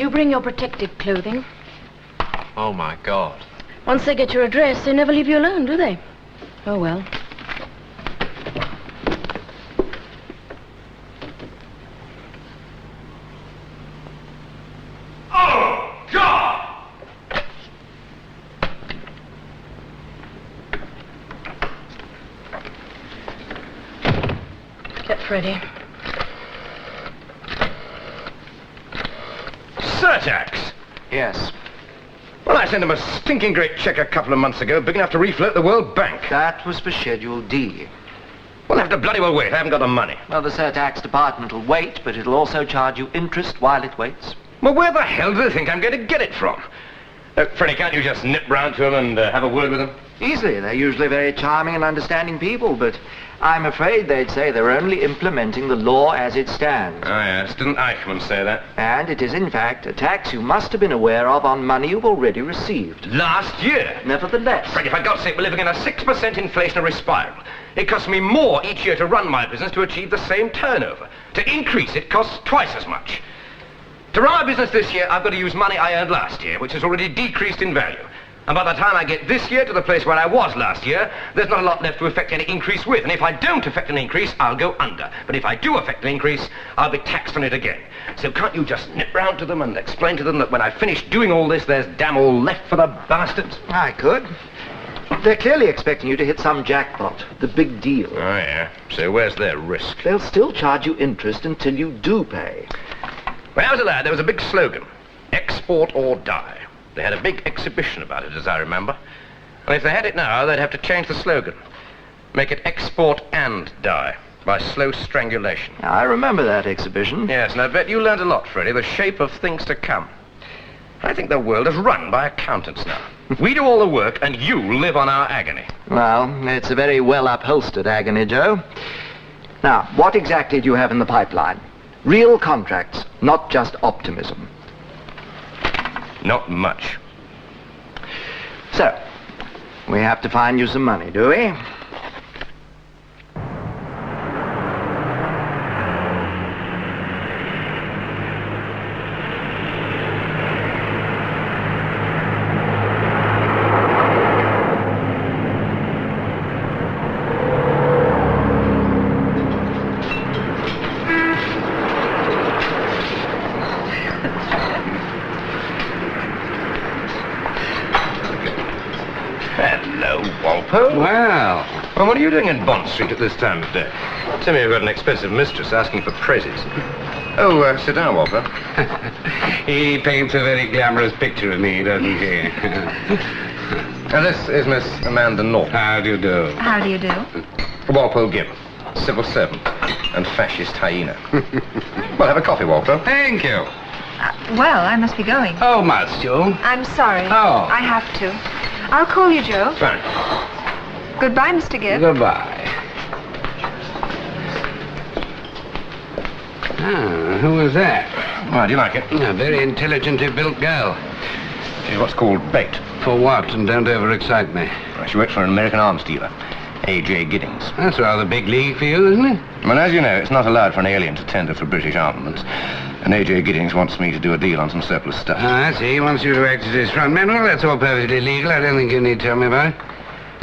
Do bring your protective clothing. Oh, my God. Once they get your address, they never leave you alone, do they? Oh, well. Oh, God! Get Freddie. Surtax! Yes. Well, I sent him a stinking great check a couple of months ago, big enough to refloat the World Bank. That was for Schedule D. We'll have to bloody well wait. I haven't got the money. Well, the surtax department will wait, but it'll also charge you interest while it waits. Well, where the hell do they think I'm going to get it from? Freddie, can't you just nip round to them and have a word with them? Easily. They're usually very charming and understanding people, but I'm afraid they'd say they're only implementing the law as it stands. Oh, yes. Didn't Eichmann say that? And it is, in fact, a tax you must have been aware of on money you've already received. Last year? Nevertheless. Freddie, for God's sake, we're living in a 6% inflationary spiral. It costs me more each year to run my business to achieve the same turnover. To increase it costs twice as much. To run my business this year, I've got to use money I earned last year, which has already decreased in value. And by the time I get this year to the place where I was last year, there's not a lot left to effect any increase with. And if I don't effect an increase, I'll go under. But if I do effect an increase, I'll be taxed on it again. So can't you just nip round to them and explain to them that when I finish doing all this, there's damn all left for the bastards? I could. They're clearly expecting you to hit some jackpot, the big deal. Oh, yeah. So where's their risk? They'll still charge you interest until you do pay. When I was a lad, there was a big slogan, export or die. They had a big exhibition about it, as I remember. And if they had it now, they'd have to change the slogan. Make it export and die, by slow strangulation. I remember that exhibition. Yes, and I bet you learned a lot, Freddie, the shape of things to come. I think the world is run by accountants now. We do all the work, and you live on our agony. Well, it's a very well-upholstered agony, Joe. Now, what exactly do you have in the pipeline? Real contracts, not just optimism. Not much. So, we have to find you some money, do we? Well, what are you doing in Bond Street at this time of day? Tell me you've got an expensive mistress asking for praises. Oh, sit down, Walter. He paints a very glamorous picture of me, doesn't he? Now, this is Miss Amanda Norton. How do you do? How do you do? Walpole Gibbon, civil servant and fascist hyena. Well, have a coffee, Walter. Thank you. Well, I must be going. Oh, must you? I'm sorry. Oh. I have to. I'll call you, Joe. Fine. Goodbye, Mr. Gibb. Goodbye. Ah, who was that? Well, do you like it? A very intelligently built girl. She's what's called bait. For what? And don't overexcite me. Well, she works for an American arms dealer, A.J. Giddings. That's rather big league for you, isn't it? Well, as you know, it's not allowed for an alien to tender for British armaments. And A.J. Giddings wants me to do a deal on some surplus stuff. Ah, I see. He wants you to act as his front man. Well, that's all perfectly legal. I don't think you need to tell me about it.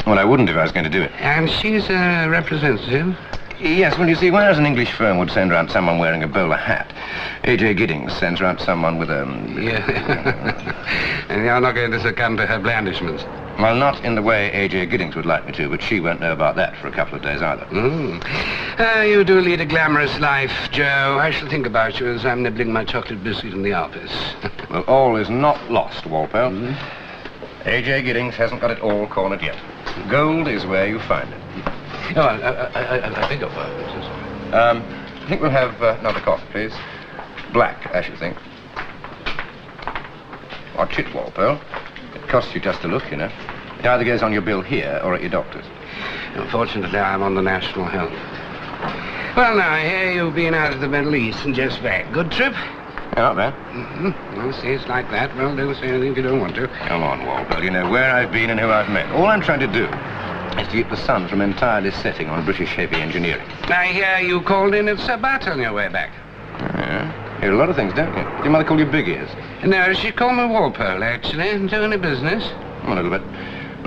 Well, I wouldn't if I was going to do it. And she's a representative? Yes, well, you see, whereas an English firm would send round someone wearing a bowler hat, A.J. Giddings sends round someone with a... Yeah. And you're not going to succumb to her blandishments? Well, not in the way A.J. Giddings would like me to, but she won't know about that for a couple of days either. You do lead a glamorous life, Joe. I shall think about you as I'm nibbling my chocolate biscuit in the office. Well, all is not lost, Walpole. A.J. Giddings hasn't got it all cornered yet. Gold is where you find it. Oh, I beg your pardon. I think we'll have another coffee, please. Black, I should think. Watch it, Walpole. It costs you just to look, you know. It either goes on your bill here or at your doctor's. Unfortunately, I'm on the National Health. Well, now, I hear you've been out of the Middle East and just back. Good trip? Yeah, not bad. Well, see, it's like that. Well, don't say anything if you don't want to. Come on, Walpole. You know where I've been and who I've met. All I'm trying to do is to keep the sun from entirely setting on British heavy engineering. I hear you called in at Sabat on your way back. Yeah. You do a lot of things, don't you? Do your mother call you Big Ears? No, she called me Walpole, actually. Do any business? A little bit.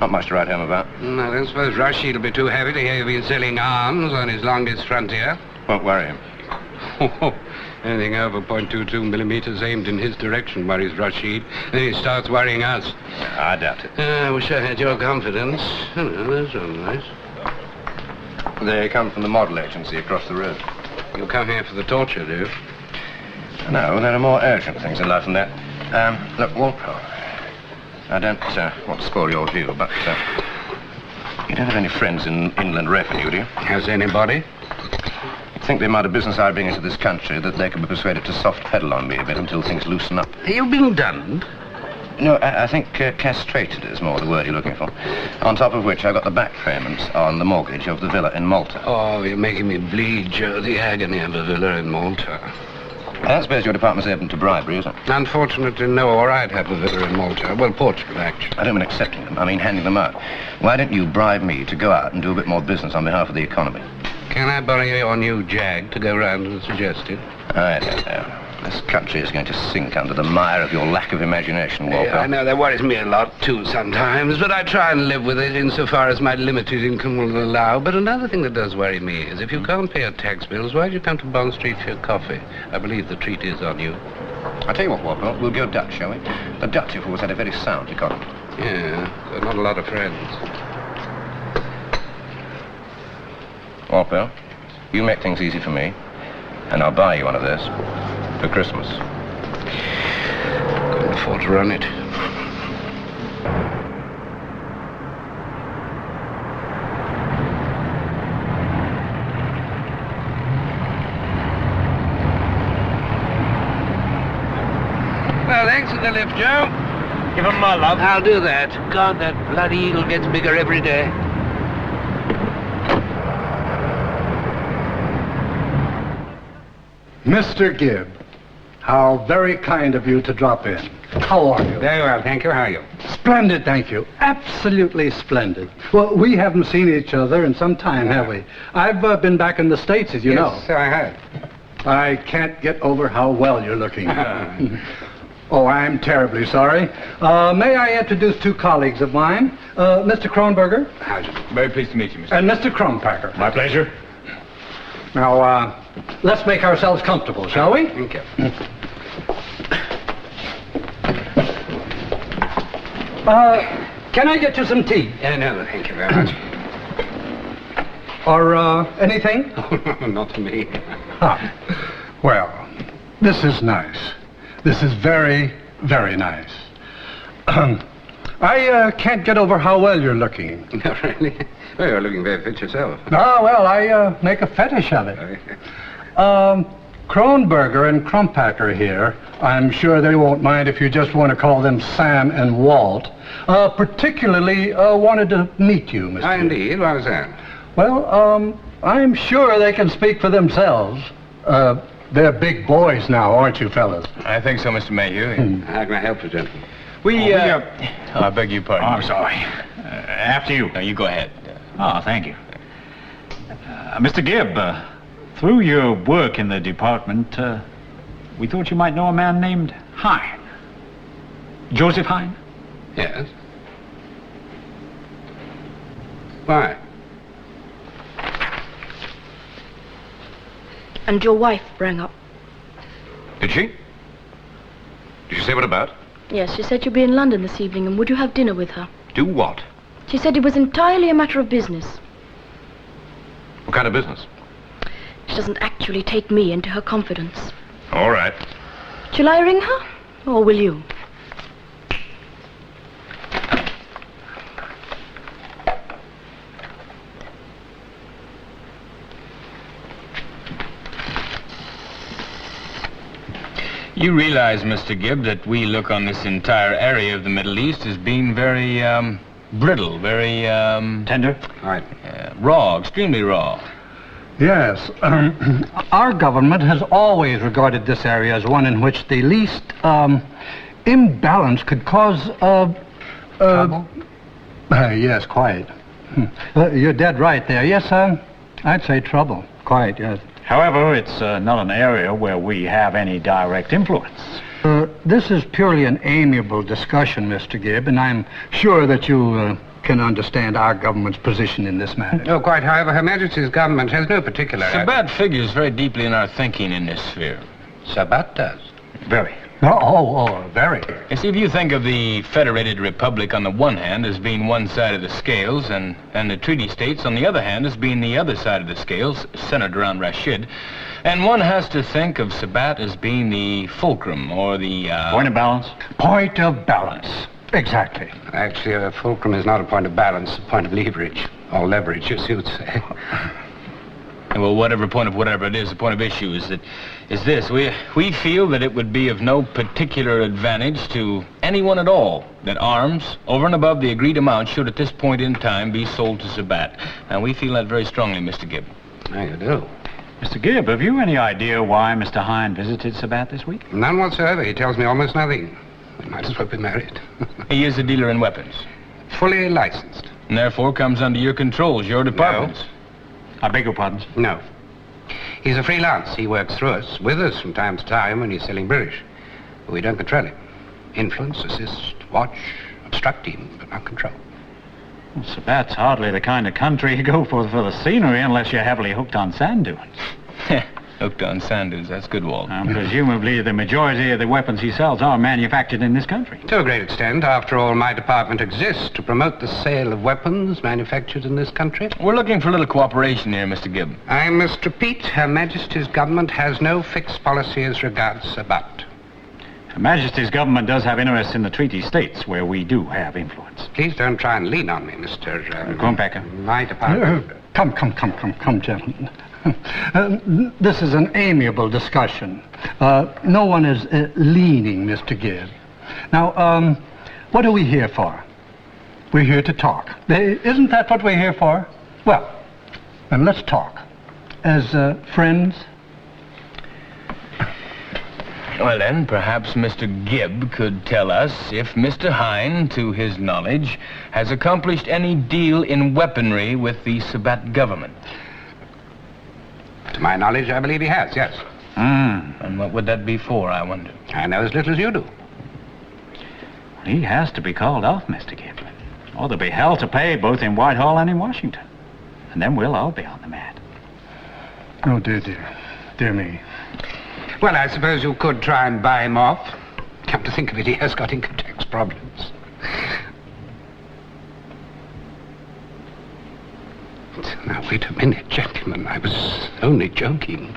Not much to write home about. No, I don't suppose Rashid will be too happy to hear you've been selling arms on his longest frontier. Won't worry him. Anything over .22 millimeters aimed in his direction worries Rashid. Then he starts worrying us. I doubt it. I wish I had your confidence. Oh, that's all nice. They come from the model agency across the road. You come here for the torture, do you? No, there are more urgent things in life than that. Look, Walpole, I don't want to spoil your view, but you don't have any friends in inland revenue, do you? Has anybody? Think they might have business I bring into this country that they can be persuaded to soft pedal on me a bit until things loosen up. Are you being done? No, I think castrated is more the word you're looking for. On top of which, I got the back payments on the mortgage of the villa in Malta. Oh, you're making me bleed, Joe. The agony of a villa in Malta. I don't suppose your department's open to bribery, is it? Unfortunately, no, or I'd have a villa in Malta. Well, Portugal, actually. I don't mean accepting them, I mean handing them out. Why don't you bribe me to go out and do a bit more business on behalf of the economy? Can I borrow your new Jag to go round and suggest it? I don't know. This country is going to sink under the mire of your lack of imagination, Walpole. Yeah, I know, that worries me a lot, too, sometimes, but I try and live with it insofar as my limited income will allow. But another thing that does worry me is if you can't pay your tax bills, why do you come to Bond Street for your coffee? I believe the treat is on you. I'll tell you what, Walpole, we'll go Dutch, shall we? The Dutch have always had a very sound economy. Yeah, they're not a lot of friends. Walpole, you make things easy for me, and I'll buy you one of those for Christmas. Couldn't afford to run it. Well, thanks for the lift, Joe. Give him my love. I'll do that. God, that bloody eagle gets bigger every day. Mr. Gibb, how very kind of you to drop in. How are you? Very well, thank you. How are you? Splendid, thank you. Absolutely splendid. Well, we haven't seen each other in some time, have we? I've been back in the States, as you know. Yes, I have. I can't get over how well you're looking. Oh, I'm terribly sorry. May I introduce two colleagues of mine? Mr. Kronberger Very pleased to meet you, Mr. and Mr. Kronpacker. My pleasure. Now, let's make ourselves comfortable, shall we? Thank you. Can I get you some tea? No, thank you very much. Or, anything? Not to me. Ah, well, this is nice. This is very, very nice. I can't get over how well you're looking. No, really? Well, you're looking very fit yourself. Ah, well, I make a fetish of it. Kronberger and Krumpacker here. I'm sure they won't mind if you just want to call them Sam and Walt. Particularly wanted to meet you, Mr. Oh, indeed. Why was that? Well, I'm sure they can speak for themselves. They're big boys now, aren't you, fellas? I think so, Mr. Mayhew. How can I help you, gentlemen? I beg your pardon. Oh, I'm sorry. After you. No, you go ahead. Oh, thank you. Mr. Gibb, through your work in the department, we thought you might know a man named Hine. Joseph Hine? Yes. Why? And your wife rang up. Did she? Did she say what about? Yes, she said you'd be in London this evening, and would you have dinner with her? Do what? She said it was entirely a matter of business. What kind of business? She doesn't actually take me into her confidence. All right. Shall I ring her, or will you? You realize, Mr. Gibb, that we look on this entire area of the Middle East as being very, brittle, very, Tender? Right. raw, extremely raw. Yes. Our government has always regarded this area as one in which the least imbalance could cause Trouble? Yes, quite. You're dead right there. Yes, I'd say trouble. Quite, yes. However, it's not an area where we have any direct influence. This is purely an amiable discussion, Mr. Gibb, and I'm sure that you can understand our government's position in this matter. Oh, quite. However, Her Majesty's government has no particular... Sabat figures very deeply in our thinking in this sphere. Sabat does. Very. Very. You see, if you think of the Federated Republic on the one hand as being one side of the scales, and the treaty states on the other hand as being the other side of the scales, centered around Rashid, and one has to think of Sabat as being the fulcrum, or the... Point of balance? Point of balance. Exactly. Actually, a fulcrum is not a point of balance, a point of leverage. Or leverage, as you'd say. Well, whatever point of whatever it is, the point of issue is this. We feel that it would be of no particular advantage to anyone at all that arms, over and above the agreed amount, should at this point in time be sold to Sabat. Now, we feel that very strongly, Mr. Gibb. Now you do. Mr. Gibb, have you any idea why Mr. Hine visited Sabat this week? None whatsoever. He tells me almost nothing. We might as well be married. He is a dealer in weapons. Fully licensed. And therefore comes under your controls, your departments. No. I beg your pardon? No. He's a freelance. He works through us, with us from time to time when he's selling British. But we don't control him. Influence, assist, watch, obstruct him, but not control. Well, Sabat's hardly the kind of country you go for the scenery unless you're heavily hooked on sand dunes. Hooked on sand dunes, that's good, Walt. Presumably the majority of the weapons he sells are manufactured in this country. To a great extent. After all, my department exists to promote the sale of weapons manufactured in this country. We're looking for a little cooperation here, Mr. Gibb. I must repeat, Her Majesty's government has no fixed policy as regards Sabat. Her Majesty's government does have interests in the treaty states where we do have influence. Please don't try and lean on me, Mr. Kronpacker. My department... Come, gentlemen. This is an amiable discussion. No one is leaning, Mr. Gibb. Now, what are we here for? We're here to talk. Isn't that what we're here for? Well, then let's talk. As friends. Well, then, perhaps Mr. Gibb could tell us if Mr. Hine, to his knowledge, has accomplished any deal in weaponry with the Sabat government. To my knowledge, I believe he has, yes. And what would that be for, I wonder? I know as little as you do. He has to be called off, Mr. Gibb. Or there'll be hell to pay both in Whitehall and in Washington. And then we'll all be on the mat. Oh, dear. Dear me. Well, I suppose you could try and buy him off. Come to think of it, he has got income tax problems. Now, wait a minute, gentlemen. I was only joking.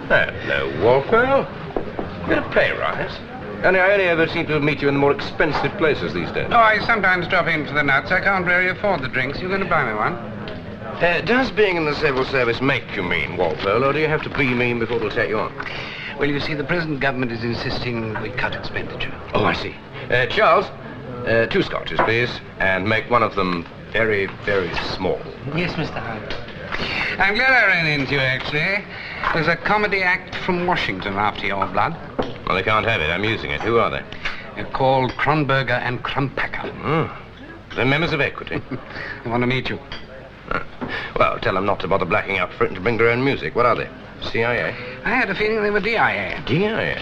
Hello, Walpole. Bit of pay rise. I only ever seem to meet you in the more expensive places these days. Oh, I sometimes drop in for the nuts. I can't really afford the drinks. You going to buy me one? Does being in the civil service make you mean, Walpole, or do you have to be mean before they'll take you on? Well, you see, the present government is insisting we cut expenditure. Oh, I see. Charles, 2 scotches, please, and make one of them very, very small. Yes, Mr. Hine. I'm glad I ran into you, actually. There's a comedy act from Washington after your blood. Well, they can't have it. I'm using it. Who are they? They're called Kronberger and Krumpacker. They're members of Equity. They want to meet you. Well, tell them not to bother blacking out for it and to bring their own music. What are they? CIA? I had a feeling they were DIA. DIA?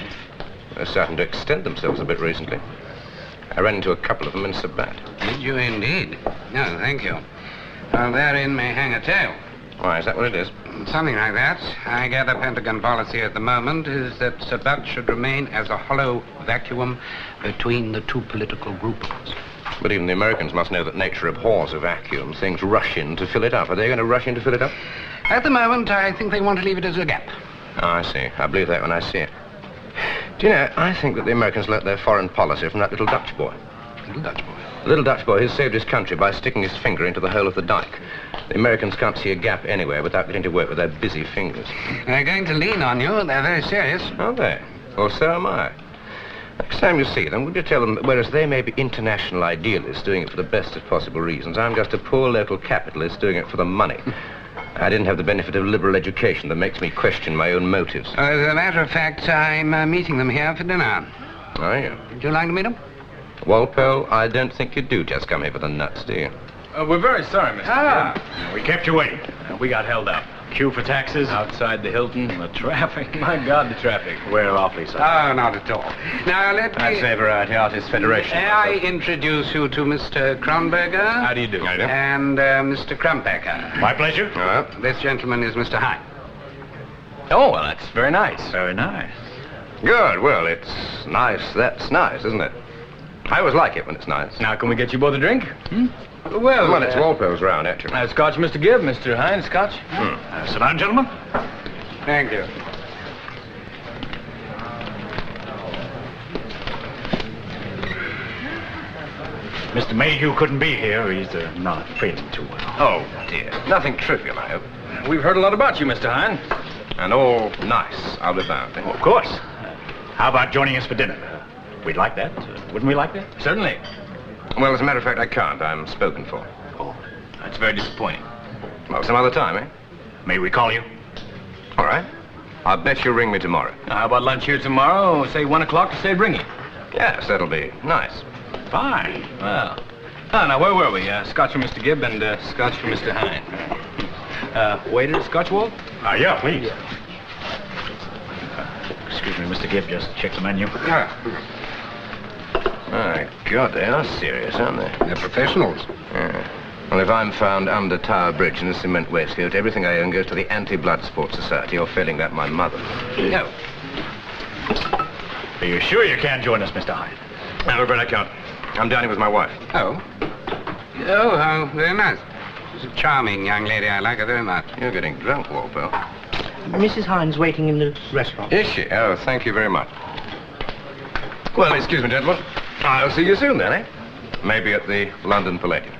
They're starting to extend themselves a bit recently. I ran into a couple of them in Sabat. Did you indeed? No, thank you. Well, therein may hang a tale. Why, is that what it is? Something like that. I gather Pentagon policy at the moment is that Sabat should remain as a hollow vacuum between the two political groupings. But even the Americans must know that nature abhors a vacuum. Things rush in to fill it up. Are they going to rush in to fill it up? At the moment, I think they want to leave it as a gap. Oh, I see. I believe that when I see it. Do you know, I think that the Americans learnt their foreign policy from that little Dutch boy. Little Dutch boy? The little Dutch boy who saved his country by sticking his finger into the hole of the dike. The Americans can't see a gap anywhere without getting to work with their busy fingers. They're going to lean on you. They're very serious. Are they? Well, so am I. Next time you see them, would you tell them that whereas they may be international idealists doing it for the best of possible reasons, I'm just a poor local capitalist doing it for the money. I didn't have the benefit of liberal education that makes me question my own motives. As a matter of fact, I'm meeting them here for dinner. Are you? Would you like to meet them? Walpole, I don't think you do just come here for the nuts, do you? We're very sorry, Mr. Gibb. We kept you waiting. We got held up. Queue for taxis. Outside the Hilton, the traffic. My God, the traffic. We're awfully sorry. Oh, not at all. Now, let me... I'd say Variety Artists Federation. May I introduce you to Mr. Kronberger? How do you do? And Mr. Krumpacker. My pleasure. This gentleman is Mr. Hine. Oh, well, that's very nice. Very nice. Good. Well, it's nice. That's nice, isn't it? I always like it when it's nice. Now, can we get you both a drink? Well, it's Walpole's round, actually. Scotch, Mr. Gibb. Mr. Hine, Scotch. Sit down, gentlemen. Thank you. Mr. Mayhew couldn't be here. He's not feeling too well. Oh, dear. Nothing trivial, I hope. We've heard a lot about you, Mr. Hine. And all nice, I'll be bound. Oh, of course. How about joining us for dinner? We'd like that. Wouldn't we like that? Certainly. Well, as a matter of fact, I can't. I'm spoken for. Oh, That's very disappointing. Well, some other time, eh? may we call you? All right. I'll bet you'll ring me tomorrow. Now, how about lunch here tomorrow? Say 1 o'clock to say ringing. Yes, that'll be nice. Fine. Well. Now, where were we? Scotch for Mr. Gibb and Scotch for Mr. Hine. Waiter, Scotch, Walt? Yeah, please. Excuse me, Mr. Gibb, just check the menu. My God, they are serious, aren't they? They're professionals. Yeah. Well, if I'm found under Tower Bridge in a cement waistcoat, everything I own goes to the Anti-Blood Sports Society, or failing that, my mother. No. Are you sure you can join us, Mr. Hine? I'm afraid I can't. I'm dining with my wife. Oh. Oh, how very nice. She's a charming young lady. I like her very much. You're getting drunk, Walpole. Mrs. Hine's waiting in the restaurant. Is she? Oh, thank you very much. Well, excuse me, gentlemen. I'll see you soon, then, eh? Maybe at the London Palladium.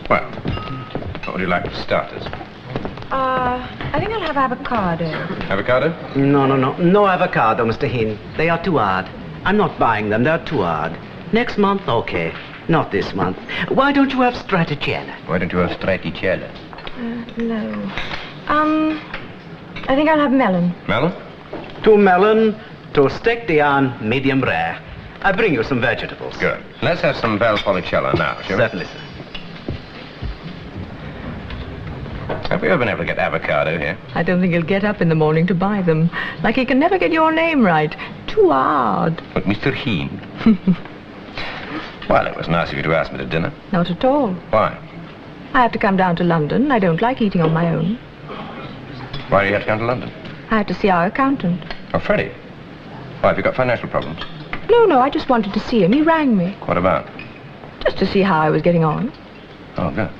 Well, what would you like for starters? I think I'll have avocado. Avocado? No. No avocado, Mr. Hine. They are too hard. I'm not buying them. They're too hard. Next month, okay. Not this month. Why don't you have stracciatella? Why don't you have stracciatella? No. I think I'll have melon. Melon? 2 melon, 2 steak Diane, medium rare. I bring you some vegetables. Good. Let's have some Valpolicella now, shall we? Certainly, sir. Have we ever been able to get avocado here? I don't think he'll get up in the morning to buy them. Like he can never get your name right. Too hard. But Mr. Hine. Well, it was nice of you to ask me to dinner. Not at all. Why? I have to come down to London. I don't like eating on my own. Why do you have to come to London? I have to see our accountant. Oh, Freddie. Why, have you got financial problems? No, I just wanted to see him. He rang me. What about? Just to see how I was getting on. Oh, good.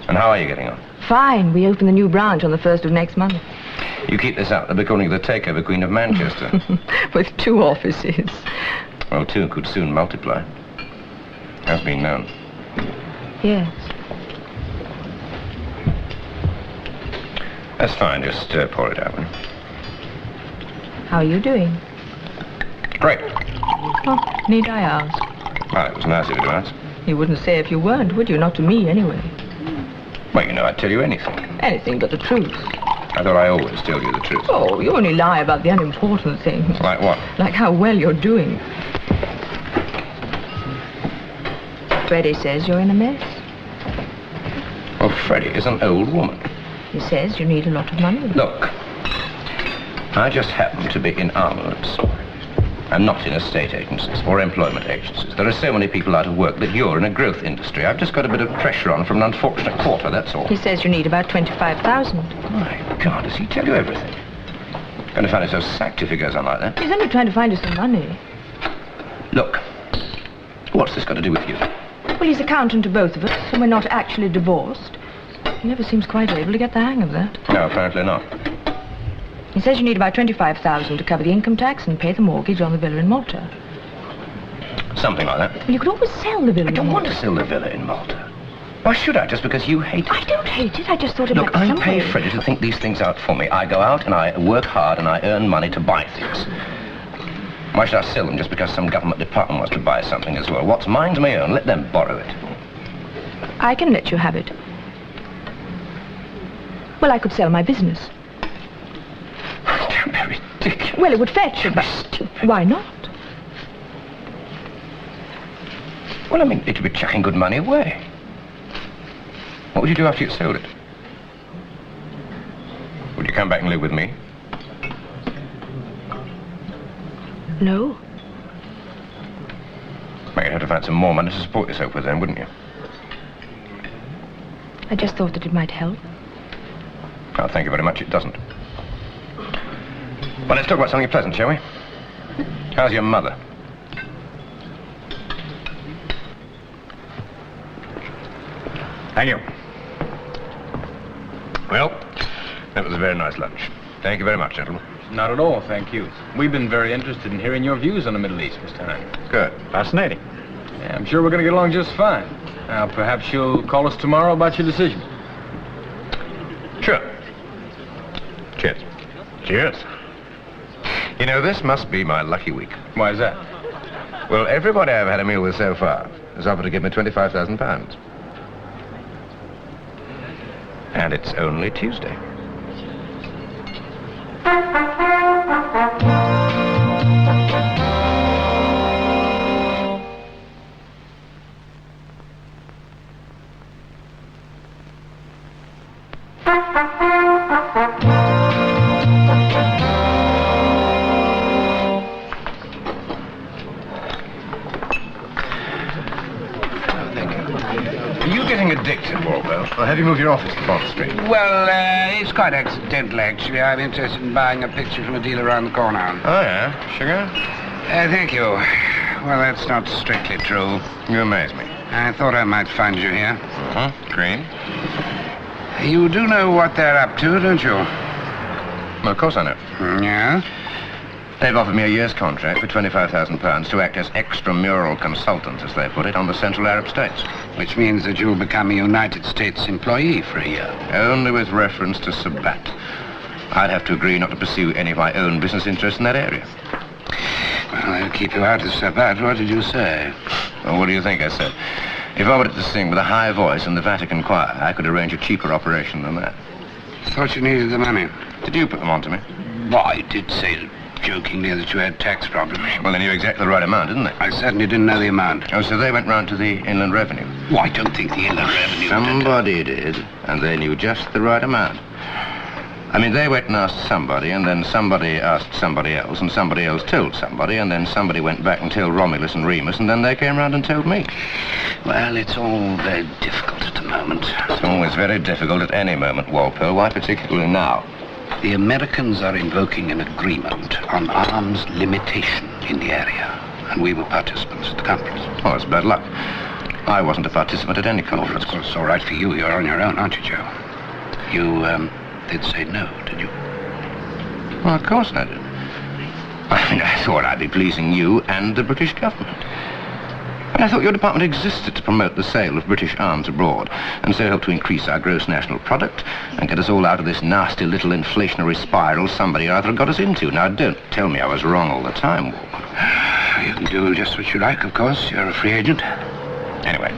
And how are you getting on? Fine. We open the new branch on the 1st of next month. You keep this up, they'll be calling you the takeover queen of Manchester. With 2 offices. Well, 2 could soon multiply. Has been known. Yes. That's fine, just pour it out. Will you? How are you doing? Great. Oh, need I ask? Well, it was nice of you to ask. You wouldn't say if you weren't, would you? Not to me, anyway. Well, you know, I'd tell you anything. Anything but the truth. I thought I always tell you the truth. Oh, you only lie about the unimportant things. Like what? Like how well you're doing. Freddie says you're in a mess. Well, Freddie is an old woman. He says you need a lot of money. Look, I just happen to be in armaments. I'm not in estate agencies or employment agencies. There are so many people out of work that you're in a growth industry. I've just got a bit of pressure on from an unfortunate quarter, that's all. He says you need about 25,000. My God, does he tell you everything? Going to find himself sacked if he goes on like that. He's only trying to find you some money. Look, what's this got to do with you? Well, he's accountant to both of us, and we're not actually divorced. He never seems quite able to get the hang of that. No, apparently not. He says you need about 25,000 to cover the income tax and pay the mortgage on the villa in Malta. Something like that. Well, you could always sell the villa. I don't want to sell the villa in Malta. Why should I, just because you hate it? I don't hate it. I just thought it Look, might be I pay something. Freddie to think these things out for me. I go out and I work hard and I earn money to buy things. Why should I sell them just because some government department wants to buy something as well? What's mine's my own. Let them borrow it. I can let you have it. Well, I could sell my business. Don't be ridiculous. Well, it would fetch about... Why not? Well, I mean, it'd be chucking good money away. What would you do after you'd sold it? Would you come back and live with me? No. Well, you'd have to find some more money to support yourself with then, wouldn't you? I just thought that it might help. Oh, thank you very much. It doesn't. Well, let's talk about something pleasant, shall we? How's your mother? Thank you. Well, that was a very nice lunch. Thank you very much, gentlemen. Not at all, thank you. We've been very interested in hearing your views on the Middle East, Mr. Hine. Good. Fascinating. Yeah, I'm sure we're going to get along just fine. Now, perhaps you'll call us tomorrow about your decision. Sure. Cheers. Cheers. You know, this must be my lucky week. Why is that? Well, everybody I've had a meal with so far has offered to give me £25,000. And it's only Tuesday. Are you getting addicted, Walpole? Or have you moved your office to Bond Street? Well, it's quite accidental, actually. I'm interested in buying a picture from a dealer around the corner. Oh, yeah? Sugar? Thank you. Well, that's not strictly true. You amaze me. I thought I might find you here. Uh-huh. Green? You do know what they're up to, don't you? Well, of course I know. Yeah? They've offered me a year's contract for £25,000 to act as extramural consultant, as they put it, on the Central Arab States. Which means that you'll become a United States employee for a year. Only with reference to Sabat. I'd have to agree not to pursue any of my own business interests in that area. Well, they'll keep you out of Sabat. What did you say? Well, what do you think I said? If I wanted to sing with a high voice in the Vatican choir, I could arrange a cheaper operation than that. Thought you needed the money. Did you put them on to me? Well, I did say jokingly that you had tax problems. Well, they knew exactly the right amount, didn't they? I certainly didn't know the amount. Oh, so they went round to the Inland Revenue. Well, I don't think the Inland Revenue... Somebody did, and they knew just the right amount. I mean, they went and asked somebody, and then somebody asked somebody else, and somebody else told somebody, and then somebody went back and told Romulus and Remus, and then they came round and told me. Well, it's all very difficult at the moment. It's always very difficult at any moment, Walpole. Why particularly now? The Americans are invoking an agreement on arms limitation in the area, and we were participants at the conference. Oh, it's bad luck. I wasn't a participant at any conference. Of course, it's all right for you. You're on your own, aren't you, Joe? You, did say no, did you? Well, of course I did. I mean, I thought I'd be pleasing you and the British government. And I thought your department existed to promote the sale of British arms abroad, and so help to increase our gross national product and get us all out of this nasty little inflationary spiral somebody or other got us into. Now, don't tell me I was wrong all the time, Walpole. You can do just what you like, of course. You're a free agent. Anyway,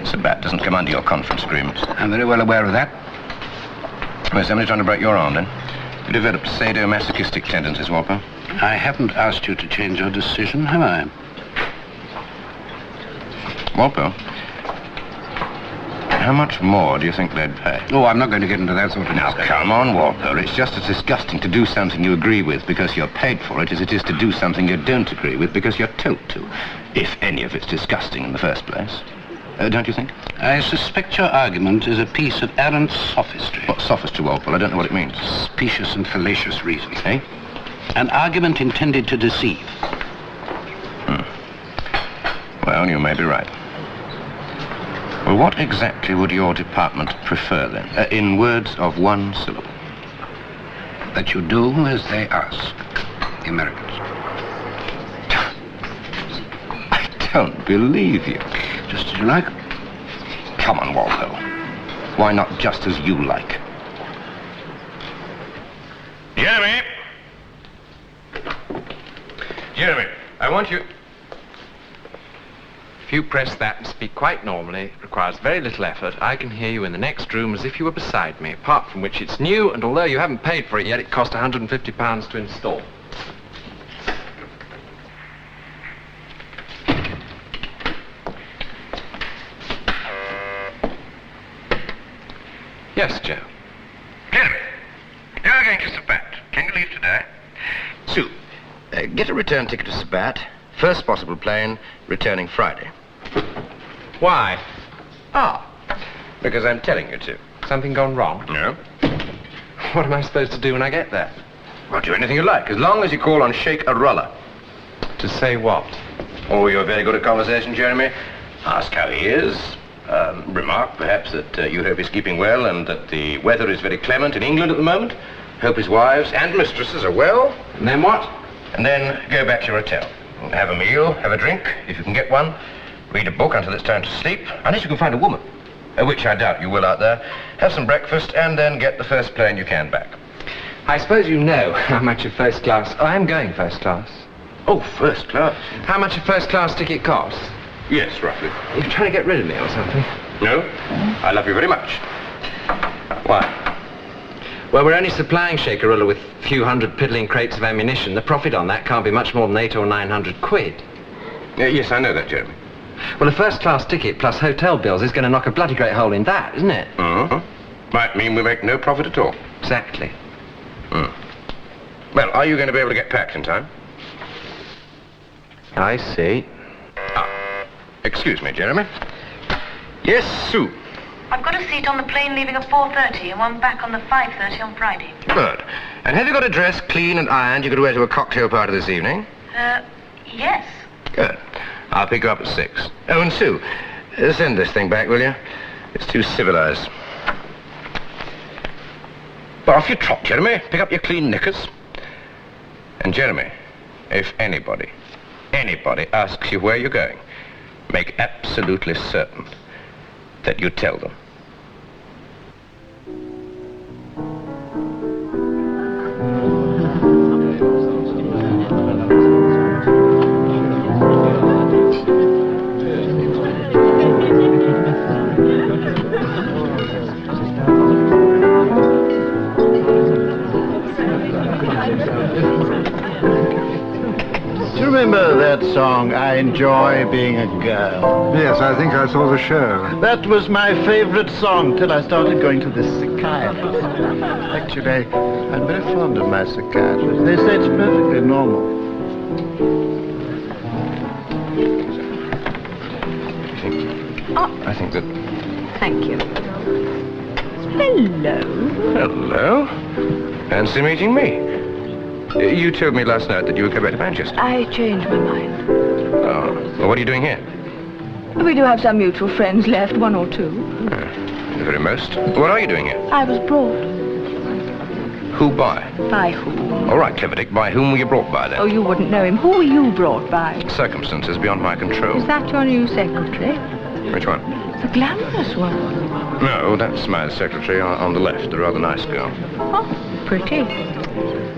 Sabat doesn't come under your conference agreements. I'm very well aware of that. Well, somebody trying to break your arm, then? You developed sadomasochistic tendencies, Walpole. I haven't asked you to change your decision, have I? Walpole, how much more do you think they'd pay? Oh, I'm not going to get into that sort of Now, discussion. come on, Walpole. It's just as disgusting to do something you agree with because you're paid for it as it is to do something you don't agree with because you're told to. If any of it's disgusting in the first place. Don't you think? I suspect your argument is a piece of arrant sophistry. What sophistry, Walpole? I don't know what it means. Specious and fallacious reasoning. Eh? An argument intended to deceive. Well, you may be right. Well, what exactly would your department prefer, then? In words of one syllable. That you do as they ask. The Americans. I don't believe you. Just as you like. Come on, Walpole. Why not just as you like? Jeremy! Jeremy, I want you... If you press that and speak quite normally, it requires very little effort. I can hear you in the next room as if you were beside me, apart from which it's new, and although you haven't paid for it yet, it cost £150 to install. Yes, Joe. Jeremy, you're going to Sabat. Can you leave today? Sue, get a return ticket to Sabat. First possible plane, returning Friday. Why? Because I'm telling you to. Something gone wrong? No? What am I supposed to do when I get there? Well, do anything you like, as long as you call on Sheikh Arullah. To say what? Oh, you're very good at conversation, Jeremy. Ask how he is. Remark, perhaps, that you hope he's keeping well and that the weather is very clement in England at the moment. Hope his wives and mistresses are well. And then what? And then go back to your hotel. Have a meal, have a drink, if you can get one. Read a book until it's time to sleep, unless you can find a woman, which I doubt you will out there. Have some breakfast, and then get the first plane you can back. I suppose you know how much a first class... Oh, I'm going first class. Oh, first class? How much a first class ticket costs? Yes, roughly. You're trying to get rid of me or something? No, I love you very much. Why? Well, we're only supplying Sheikh Arullah with a few hundred piddling crates of ammunition. The profit on that can't be much more than 800 or 900 quid. Yes, I know that, Jeremy. Well, a first-class ticket plus hotel bills is going to knock a bloody great hole in that, isn't it? Might mean we make no profit at all. Exactly. Well, are you going to be able to get packed in time? I see. Excuse me, Jeremy. Yes, Sue. I've got a seat on the plane leaving at 4:30 and one back on the 5:30 on Friday. Good. And have you got a dress clean and ironed you could wear to a cocktail party this evening? Yes. Good. I'll pick you up at 6. Oh, and Sue, send this thing back, will you? It's too civilized. But off you trot, Jeremy. Pick up your clean knickers. And Jeremy, if anybody asks you where you're going, make absolutely certain that you tell them. Do you remember that song, I Enjoy Being a Girl? Yes, I think I saw the show. That was my favorite song till I started going to the psychiatrist. Actually, I'm very fond of my psychiatrist. They say it's perfectly normal. I think that... Thank you. Hello. Hello. Fancy meeting me. You told me last night that you would go back to Manchester. I changed my mind. Oh. Well, what are you doing here? We do have some mutual friends left, one or two. The very most. What are you doing here? I was brought. Who by? By whom? All right, Clever Dick. By whom were you brought by, then? Oh, you wouldn't know him. Who were you brought by? Circumstances beyond my control. Is that your new secretary? Which one? The glamorous one. No, that's my secretary on the left, the rather nice girl. Oh, pretty.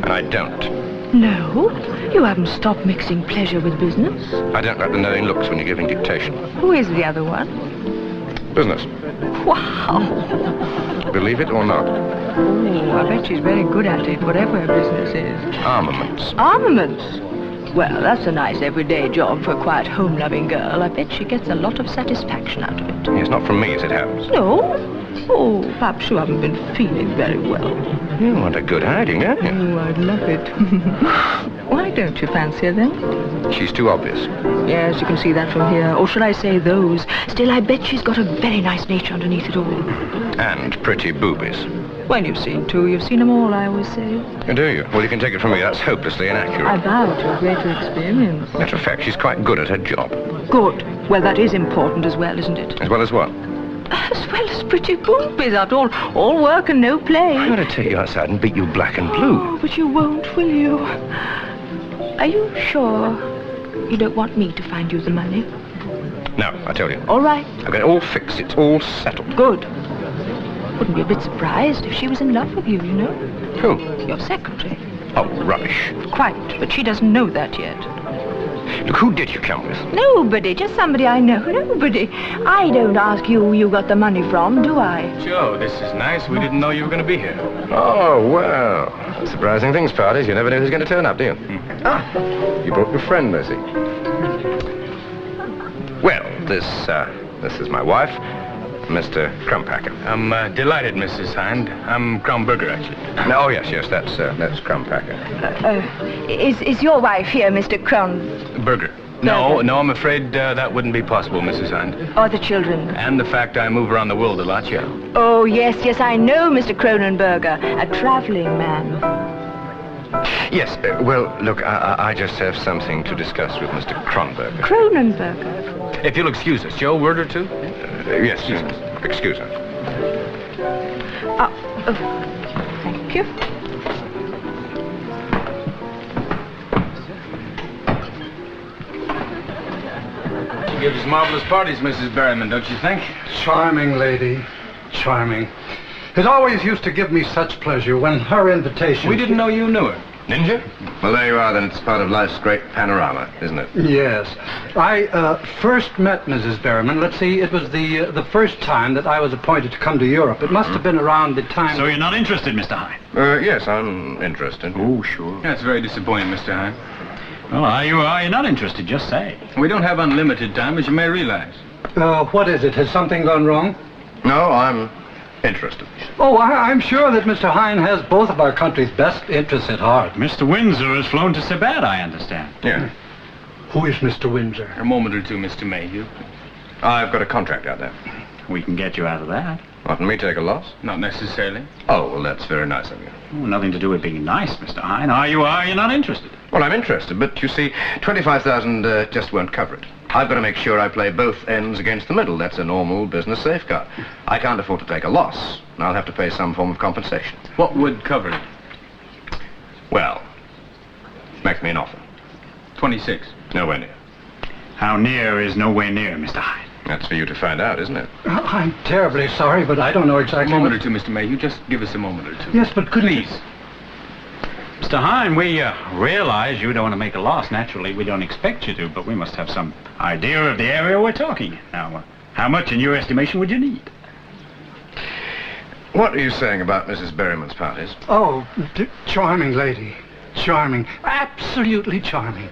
And I don't. No? You haven't stopped mixing pleasure with business? I don't like the knowing looks when you're giving dictation. Who is the other one? Business. Wow. Believe it or not. Oh, I bet she's very good at it, whatever her business is. Armaments. Armaments? Well, that's a nice everyday job for a quiet, home-loving girl. I bet she gets a lot of satisfaction out of it. Yes, not from me, as it happens. No? Oh, perhaps you haven't been feeling very well. You want a good hiding, don't you? Oh, I'd love it. Why don't you fancy her, then? She's too obvious. Yes, you can see that from here. Or should I say those? Still, I bet she's got a very nice nature underneath it all. And pretty boobies. When you've seen two, you've seen them all, I always say. Do you? Well, you can take it from me, that's hopelessly inaccurate. I vow to a greater experience. Matter of fact, she's quite good at her job. Good. Well, that is important as well, isn't it? As well as what? As well as pretty boobies, after all work and no play. I'm going to take you outside and beat you black and blue. Oh, but you won't, will you? Are you sure you don't want me to find you the money? No, I tell you. All right. I've got it all fixed. It's all settled. Good. Wouldn't be a bit surprised if she was in love with you, you know? Who? Your secretary. Oh, rubbish. Quite, but she doesn't know that yet. Look, who did you come with? Nobody, just somebody I know. Nobody. I don't ask you who you got the money from, do I? Joe, this is nice. We didn't know you were going to be here. Oh, well. Surprising things, parties. You never know who's going to turn up, do you? Ah, you brought your friend, I see. Well, this is my wife, Mr. Crumpacker. I'm delighted, Mrs. Hine. I'm Kronberger, actually. Oh, yes, that's Crumpacker. Is your wife here, Mr. Berger. No, I'm afraid that wouldn't be possible, Mrs. Hine. Or the children? And the fact I move around the world a lot, yeah. Oh, yes, I know Mr. Cronenberger, a traveling man. Yes, well, look, I just have something to discuss with Mr. Kronberger. Cronenberger? If you'll excuse us, Joe, a word or two? Yes, excuse her. Thank you. She gives marvelous parties, Mrs. Berryman, don't you think? Charming lady. Charming. It always used to give me such pleasure when her invitation... We didn't know you knew her. Didn't you? Well, there you are, then. It's part of life's great panorama, isn't it? Yes. I first met Mrs. Berryman. Let's see, it was the first time that I was appointed to come to Europe. It must have been around the time... So you're not interested, Mr. Hine? Yes, I'm interested. Oh, sure. That's very disappointing, Mr. Hine. Well, are you not interested? Just say. We don't have unlimited time, as you may realize. What is it? Has something gone wrong? No, I'm interested. Oh, I'm sure that Mr. Hine has both of our country's best interests at heart. Mr. Windsor has flown to Sebat, I understand. Yeah. Who is Mr. Windsor? A moment or two, Mr. Mayhew. I've got a contract out there. We can get you out of that. Oughtn't me take a loss? Not necessarily. Oh, well, that's very nice of you. Oh, nothing to do with being nice, Mr. Hine. Are you not interested? Well, I'm interested, but you see, 25,000 just won't cover it. I've got to make sure I play both ends against the middle. That's a normal business safeguard. I can't afford to take a loss, and I'll have to pay some form of compensation. What would cover it? Well, make me an offer. 26. Nowhere near. How near is nowhere near, Mr. Hine? That's for you to find out, isn't it? I'm terribly sorry, but I don't know exactly... A moment or two, Mr. Mayhew. Just give us a moment or two. Yes, but please. Mr. Hine, we realize you don't want to make a loss. Naturally, we don't expect you to, but we must have some idea of the area we're talking. Now, how much, in your estimation, would you need? What are you saying about Mrs. Berryman's parties? Oh, charming lady. Charming. Absolutely charming.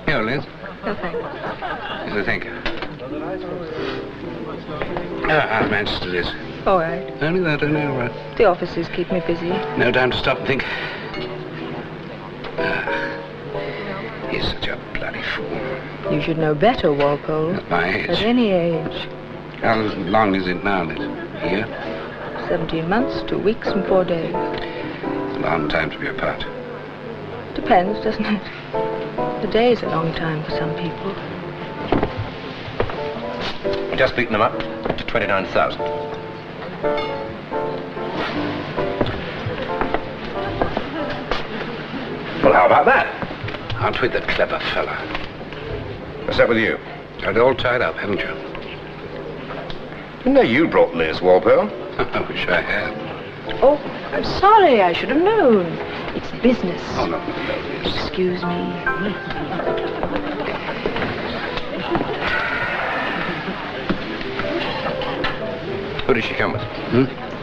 Here, Liz. No, thanks. Thank you. How's Manchester, Liz? All right. Only that, only all right. The offices keep me busy. No time to stop and think. He's such a bloody fool. You should know better, Walpole. At my age. At any age. How long is it now, Liz? A year? 17 months, 2 weeks and 4 days. It's a long time to be apart. Depends, doesn't it? A day's a long time for some people. Just beaten them up to 29,000. Well, how about that? Aren't we the clever fella? What's up with you? Got it all tied up, haven't you? No, you brought Liz, Walpole. I wish I had. Oh, I'm sorry. I should have known. It's business. Oh, no, Liz. Excuse me. Who did she come with?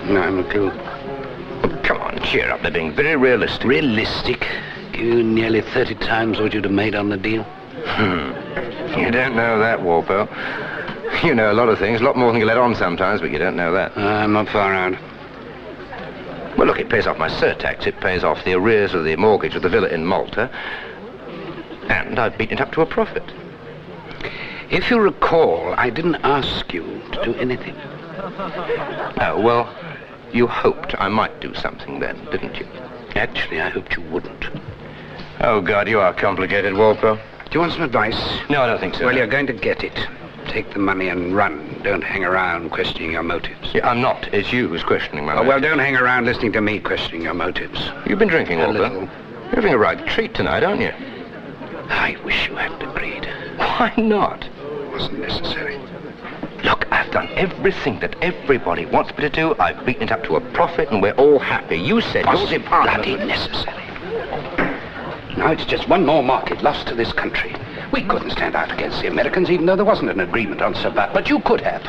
No, I'm a clue. Oh, come on, cheer up. They're being very realistic. Realistic? Give you nearly 30 times what you'd have made on the deal? You don't know that, Walpole. You know a lot of things, a lot more than you let on sometimes, but you don't know that. I'm not far out. Well, look, it pays off my surtax. It pays off the arrears of the mortgage of the villa in Malta. And I've beaten it up to a profit. If you recall, I didn't ask you to do anything. Oh, well, you hoped I might do something then, didn't you? Actually, I hoped you wouldn't. Oh, God, you are complicated, Walpole. Do you want some advice? No, I don't think so. Well, you're going to get it. Take the money and run. Don't hang around questioning your motives. Yeah, I'm not. It's you who's questioning my motives. Well, don't hang around listening to me questioning your motives. You've been drinking, Walpole. little. You're having a right treat tonight, aren't you? I wish you hadn't agreed. Why not? wasn't necessary. Look, I've done everything that everybody wants me to do. I've beaten it up to a profit and we're all happy. You said your department... Bloody necessary. Now it's just one more market lost to this country. We couldn't stand out against the Americans, even though there wasn't an agreement on Sabbat, but you could have.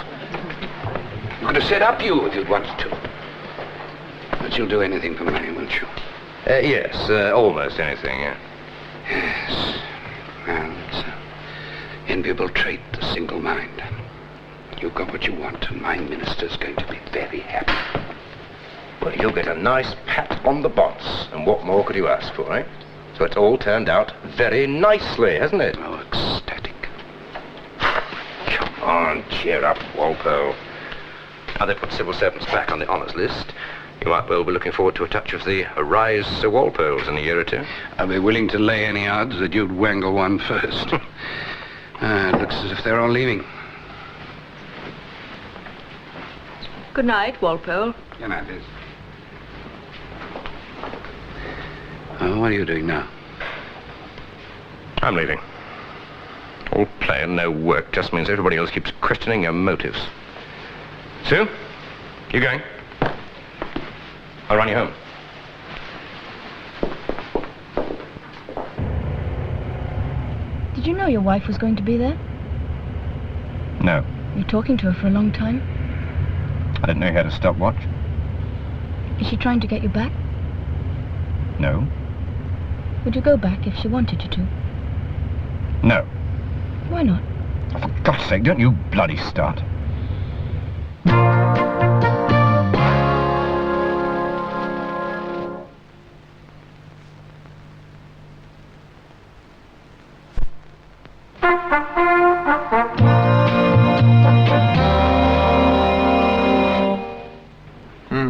You could have set up you if you'd wanted to. But you'll do anything for money, won't you? Yes, almost anything, yeah. Yes. Well, it's an enviable trait, the single mind. You've got what you want, and my minister's going to be very happy. Well, you'll get a nice pat on the bots, and what more could you ask for, eh? So it's all turned out very nicely, hasn't it? Oh, ecstatic. Come on, cheer up, Walpole. Now they put civil servants back on the honours list. You might well be looking forward to a touch of the Arise Sir Walpoles in a year or two. I'll be willing to lay any odds that you'd wangle one first. It looks as if they're all leaving. Good night, Walpole. Good night, Liz. Oh, what are you doing now? I'm leaving. All play and no work just means everybody else keeps questioning your motives. Sue, you going? I'll run you home. Did you know your wife was going to be there? No. You were talking to her for a long time. I didn't know you had a stopwatch. Is she trying to get you back? No. Would you go back if she wanted you to? No. Why not? Oh, for God's sake, don't you bloody start.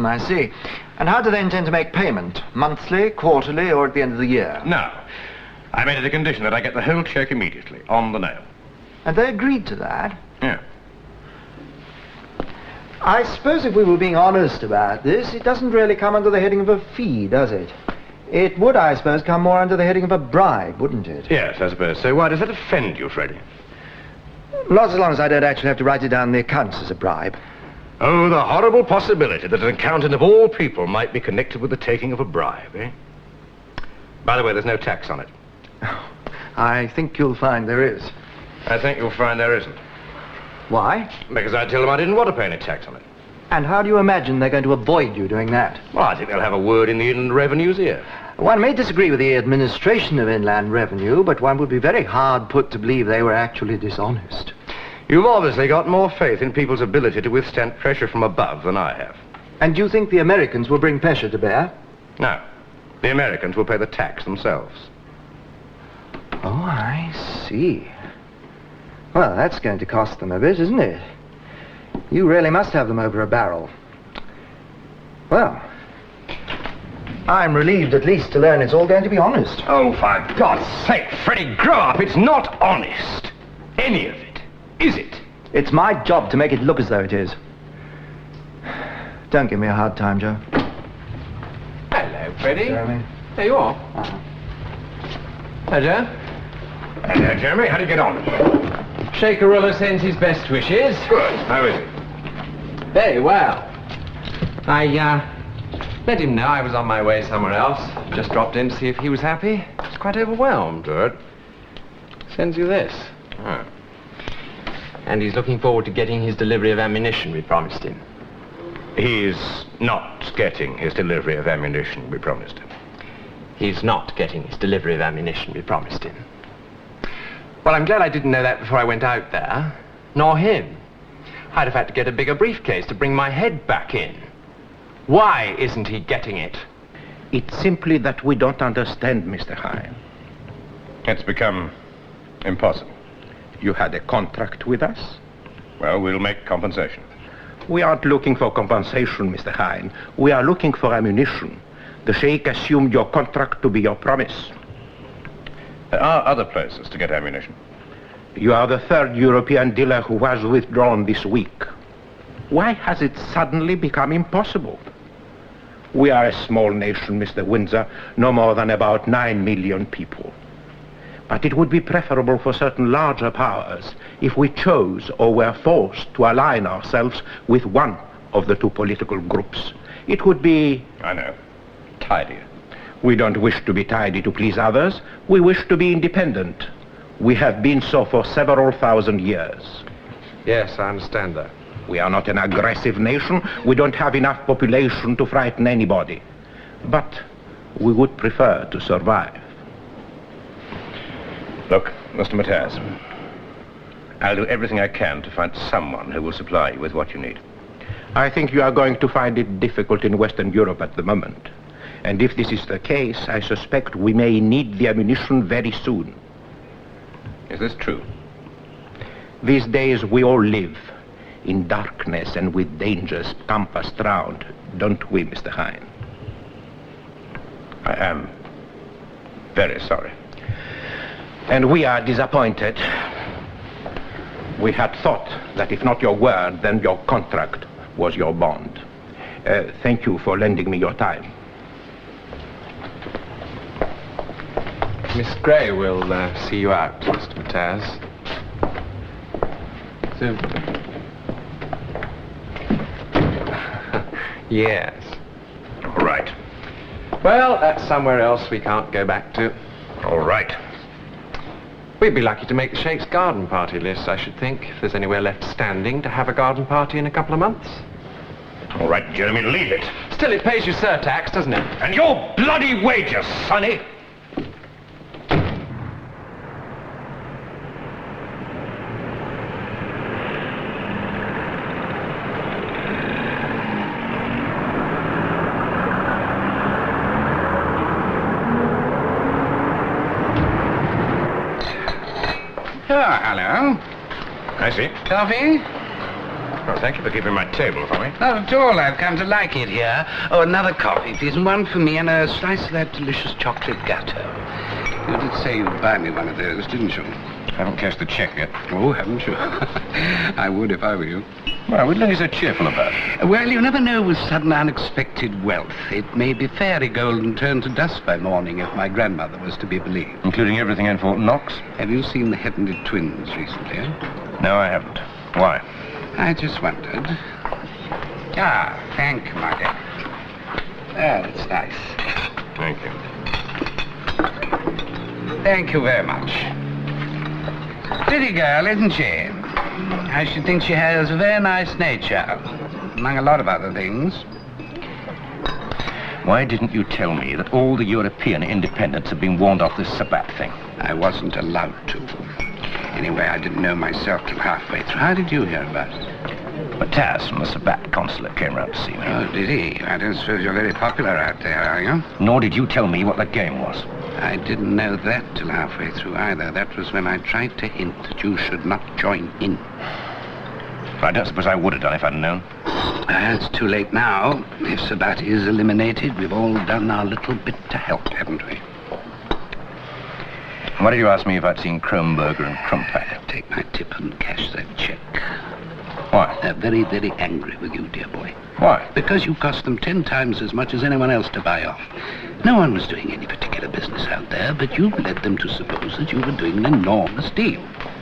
I see. And how do they intend to make payment? Monthly, quarterly, or at the end of the year? No. I made it a condition that I get the whole cheque immediately, on the nail. And they agreed to that? Yeah. I suppose if we were being honest about this, it doesn't really come under the heading of a fee, does it? It would, I suppose, come more under the heading of a bribe, wouldn't it? Yes, I suppose so. Why does that offend you, Freddie? Not as long as I don't actually have to write it down in the accounts as a bribe. Oh, the horrible possibility that an accountant of all people might be connected with the taking of a bribe, eh? By the way, there's no tax on it. I think you'll find there is. I think you'll find there isn't. Why? Because I tell them I didn't want to pay any tax on it. And how do you imagine they're going to avoid you doing that? Well, I think they'll have a word in the Inland Revenue's ear. One may disagree with the administration of Inland Revenue, but one would be very hard put to believe they were actually dishonest. You've obviously got more faith in people's ability to withstand pressure from above than I have. And do you think the Americans will bring pressure to bear? No. The Americans will pay the tax themselves. Oh, I see. Well, that's going to cost them a bit, isn't it? You really must have them over a barrel. Well, I'm relieved at least to learn it's all going to be honest. Oh, for God's sake, Freddie, grow up. It's not honest. Any of it. Is it? It's my job to make it look as though it is. Don't give me a hard time, Joe. Hello, Freddie. Jeremy. There you are. Hello, Joe. Hello, Jeremy. How do you get on? Shakerilla sends his best wishes. Good. How is he? Very well. I, let him know I was on my way somewhere else. Just dropped in to see if he was happy. I was quite overwhelmed. Good. Sends you this. Oh. And he's looking forward to getting his delivery of ammunition we promised him. He's not getting his delivery of ammunition we promised him. He's not getting his delivery of ammunition we promised him. Well, I'm glad I didn't know that before I went out there. Nor him. I'd have had to get a bigger briefcase to bring my head back in. Why isn't he getting it? It's simply that we don't understand, Mr. Hine. It's become impossible. You had a contract with us? Well, we'll make compensation. We aren't looking for compensation, Mr. Hine. We are looking for ammunition. The Sheikh assumed your contract to be your promise. There are other places to get ammunition. You are the third European dealer who has withdrawn this week. Why has it suddenly become impossible? We are a small nation, Mr. Windsor, no more than about 9 million people. But it would be preferable for certain larger powers if we chose or were forced to align ourselves with one of the two political groups. It would be... I know. Tidier. We don't wish to be tidy to please others. We wish to be independent. We have been so for several thousand years. Yes, I understand that. We are not an aggressive nation. We don't have enough population to frighten anybody. But we would prefer to survive. Look, Mr. Mataz, I'll do everything I can to find someone who will supply you with what you need. I think you are going to find it difficult in Western Europe at the moment. And if this is the case, I suspect we may need the ammunition very soon. Is this true? These days we all live in darkness and with dangers compassed round, don't we, Mr. Hine? I am very sorry. And we are disappointed. We had thought that if not your word, then your contract was your bond. Thank you for lending me your time. Miss Gray will see you out, Mr. Mataz. So... Yes. All right. Well, that's somewhere else we can't go back to. All right. We'd be lucky to make the Sheikh's garden party list, I should think, if there's anywhere left standing to have a garden party in a couple of months. All right, Jeremy, leave it. Still, it pays your surtax, doesn't it? And your bloody wages, sonny! Oh, hello. I see. Coffee? Well, thank you for keeping my table for me. Not at all. I've come to like it here. Oh, another coffee, please, and one for me, and a slice of that delicious chocolate gâteau. You did say you'd buy me one of those, didn't you? Haven't cashed the check yet. Oh, haven't you? I would if I were you. Well, what are you so cheerful about? Well, you never know with sudden unexpected wealth. It may be fairy gold and turn to dust by morning if my grandmother was to be believed. Including everything in Fort Knox? Have you seen the Heavenly Twins recently? No, I haven't. Why? I just wondered. Ah, thank you, my dear. Ah, that's nice. Thank you. Thank you very much. Pretty girl, isn't she? I should think she has a very nice nature, among a lot of other things. Why didn't you tell me that all the European independents had been warned off this Sabbat thing? I wasn't allowed to. Anyway, I didn't know myself till halfway through. How did you hear about it? Mataz from the Sabbat consulate came round to see me. Oh, did he? I don't suppose you're very popular out there, are you? Nor did you tell me what the game was. I didn't know that till halfway through either. That was when I tried to hint that you should not join in. But I don't suppose I would have done if I'd known. It's too late now. If Sabbat is eliminated, we've all done our little bit to help, haven't we? Why did you ask me if I'd seen Kronberger and Krumpak? Take my tip and cash that check. Why? They're very, very angry with you, dear boy. Why? Because you cost them 10 times as much as anyone else to buy off. No one was doing any particular business out there, but you led them to suppose that you were doing an enormous deal.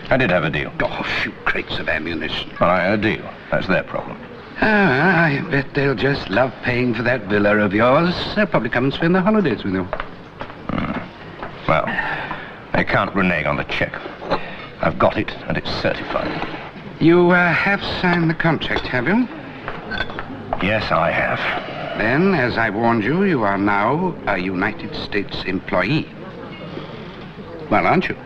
I did have a deal. Oh, shoot crates of ammunition. Well, I had a deal. That's their problem. Ah, I bet they'll just love paying for that villa of yours. They'll probably come and spend their holidays with you. Well, they can't renege on the check. I've got it, and it's certified. You have signed the contract, have you? Yes, I have. Then, as I warned you, you are now a United States employee. Well, aren't you?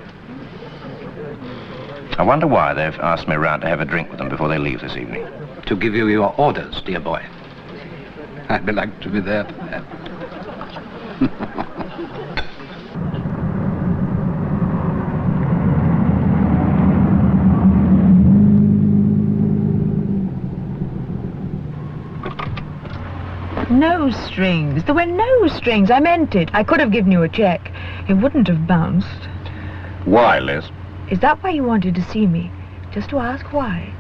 I wonder why they've asked me round to have a drink with them before they leave this evening. To give you your orders, dear boy. I'd be like to be there for that. No strings. There were no strings. I meant it. I could have given you a check. It wouldn't have bounced. Why, Liz? Is that why you wanted to see me? Just to ask why?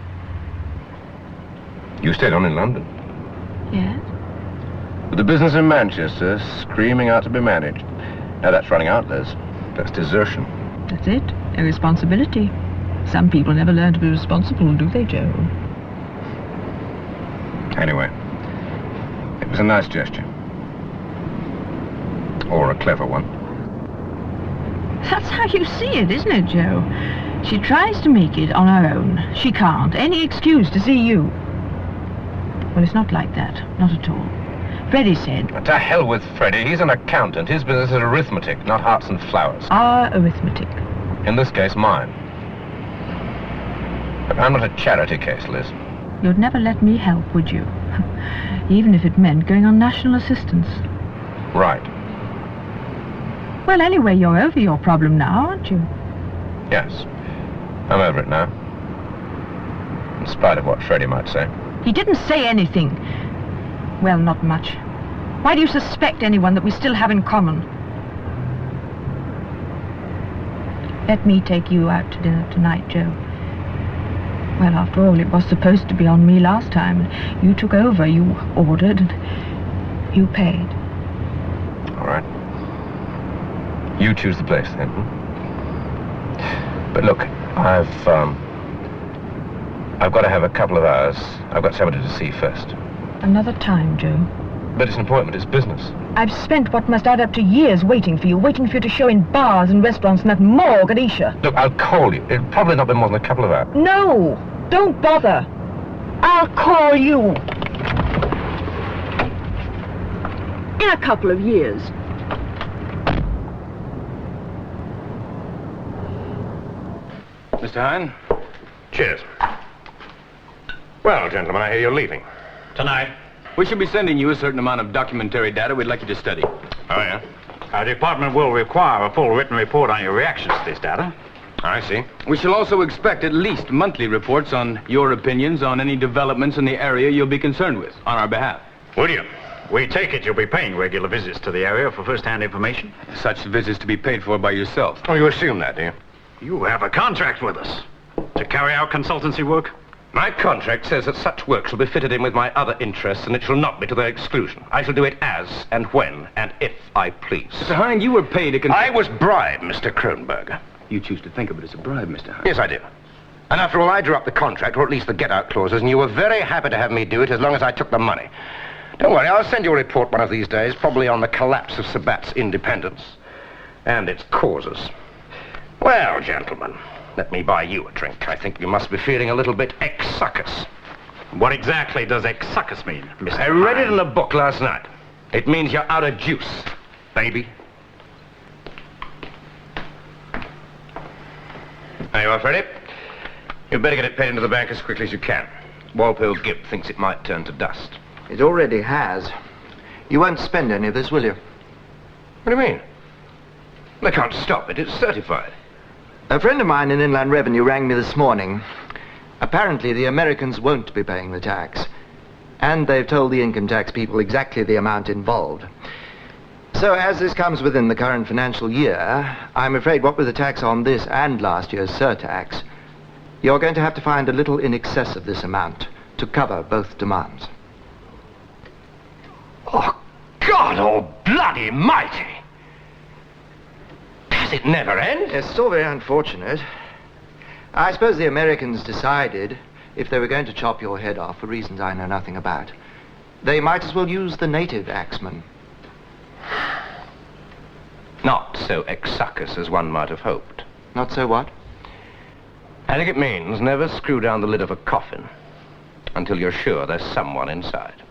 You stayed on in London. Yes? With the business in Manchester screaming out to be managed. Now that's running out, Liz. That's desertion. That's it. A responsibility. Some people never learn to be responsible, do they, Joe? Anyway, it was a nice gesture. Or a clever one. That's how you see it, isn't it, Joe? She tries to make it on her own. She can't. Any excuse to see you. Well, it's not like that. Not at all. Freddie said... To hell with Freddie. He's an accountant. His business is arithmetic, not hearts and flowers. Our arithmetic. In this case, mine. But I'm not a charity case, Liz. You'd never let me help, would you? Even if it meant going on national assistance. Right. Well, anyway, you're over your problem now, aren't you? Yes. I'm over it now. In spite of what Freddie might say. He didn't say anything. Well, not much. Why do you suspect anyone that we still have in common? Let me take you out to dinner tonight, Joe. Well, after all, it was supposed to be on me last time. You took over, you ordered, and you paid. All right. You choose the place, then. But look, I've got to have a couple of hours. I've got somebody to see first. Another time, Joe. But it's an appointment, it's business. I've spent what must add up to years waiting for you to show in bars and restaurants in that morgue at Isha. Look, I'll call you. It'll probably not be more than a couple of hours. No! Don't bother. I'll call you. In a couple of years. Mr. Hine? Cheers. Well, gentlemen, I hear you're leaving. Tonight. We should be sending you a certain amount of documentary data we'd like you to study. Oh, yeah? Our department will require a full written report on your reactions to this data. I see. We shall also expect at least monthly reports on your opinions on any developments in the area you'll be concerned with on our behalf. Would you? We take it you'll be paying regular visits to the area for first-hand information? Such visits to be paid for by yourself. Oh, you assume that, do you? You have a contract with us to carry out consultancy work? My contract says that such work shall be fitted in with my other interests, and it shall not be to their exclusion. I shall do it as and when and if I please. Mr. Hine, you were paid to... I was bribed, Mr. Kronberg. You choose to think of it as a bribe, Mr. Hine. Yes, I do. And after all, I drew up the contract, or at least the get-out clauses, and you were very happy to have me do it as long as I took the money. Don't worry, I'll send you a report one of these days, probably on the collapse of Sabat's independence and its causes. Well, gentlemen, let me buy you a drink. I think you must be feeling a little bit ex-succus. What exactly does ex-succus mean, Mr. I read it Hine? in a book last night. It means you're out of juice, baby. There you are, Freddie. You'd better get it paid into the bank as quickly as you can. Walpole Gibb thinks it might turn to dust. It already has. You won't spend any of this, will you? What do you mean? They can't stop it. It's certified. A friend of mine in Inland Revenue rang me this morning. Apparently, the Americans won't be paying the tax. And they've told the income tax people exactly the amount involved. So, as this comes within the current financial year, I'm afraid what with the tax on this and last year's surtax, you're going to have to find a little in excess of this amount to cover both demands. Oh, God, oh, bloody mighty! Does it never end? It's still very unfortunate. I suppose the Americans decided if they were going to chop your head off for reasons I know nothing about, they might as well use the native axeman. Not so ex-succus as one might have hoped. Not so what? I think it means never screw down the lid of a coffin until you're sure there's someone inside.